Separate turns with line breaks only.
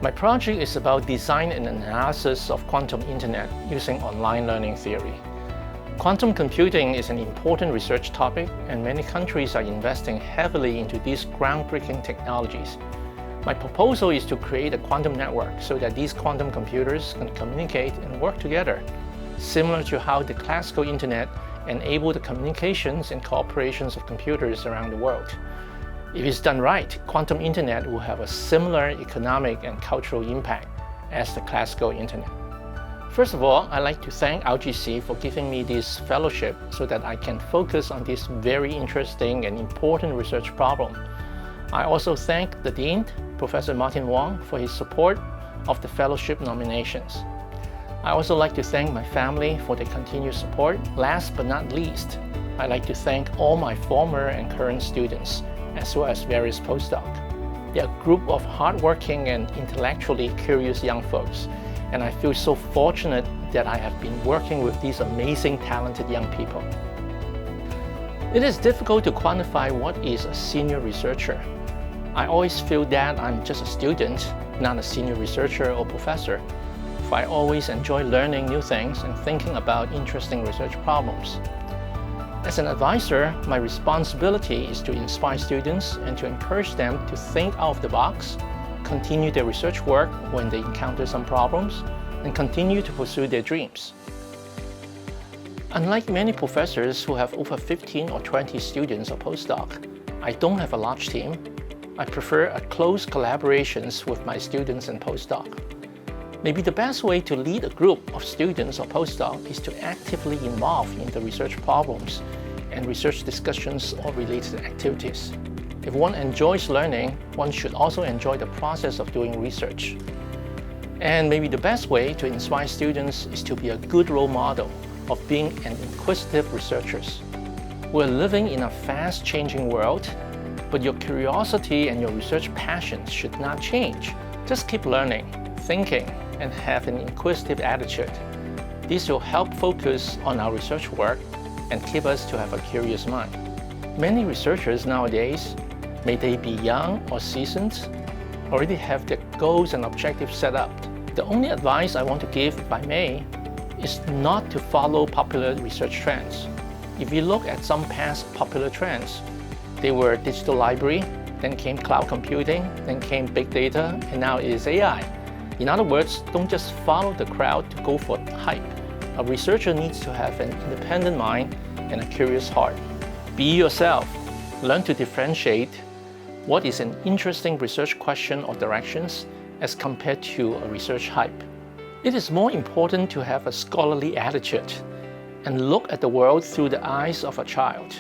My project is about design and analysis of quantum internet using online learning theory. Quantum computing is an important research topic, and many countries are investing heavily into these groundbreaking technologies. My proposal is to create a quantum network so that these quantum computers can communicate and work together, similar to how the classical internet enabled the communications and cooperations of computers around the world. If it's done right, quantum internet will have a similar economic and cultural impact as the classical internet. First of all, I'd like to thank RGC for giving me this fellowship so that I can focus on this very interesting and important research problem. I also thank the Dean, Professor Martin Wong, for his support of the fellowship nominations. I also like to thank my family for their continued support. Last but not least, I'd like to thank all my former and current students, as well as various postdocs. They're a group of hardworking and intellectually curious young folks, and I feel so fortunate that I have been working with these amazing, talented young people. It is difficult to quantify what is a senior researcher. I always feel that I'm just a student, not a senior researcher or professor, for I always enjoy learning new things and thinking about interesting research problems. As an advisor, my responsibility is to inspire students and to encourage them to think out of the box, continue their research work when they encounter some problems, and continue to pursue their dreams. Unlike many professors who have over 15 or 20 students or postdocs, I don't have a large team. I prefer a close collaborations with my students and postdocs. Maybe the best way to lead a group of students or postdocs is to actively involve in the research problems and research discussions or related activities. If one enjoys learning, one should also enjoy the process of doing research. And maybe the best way to inspire students is to be a good role model of being an inquisitive researcher. We're living in a fast-changing world, but your curiosity and your research passions should not change. Just keep learning, thinking, and have an inquisitive attitude. This will help focus on our research work and keep us to have a curious mind. Many researchers nowadays, may they be young or seasoned, already have their goals and objectives set up. The only advice I want to give, if I may, is not to follow popular research trends. If you look at some past popular trends, they were digital library, then came cloud computing, then came big data, and now it is AI. In other words, don't just follow the crowd to go for hype. A researcher needs to have an independent mind and a curious heart. Be yourself. Learn to differentiate what is an interesting research question or directions as compared to a research hype. It is more important to have a scholarly attitude and look at the world through the eyes of a child.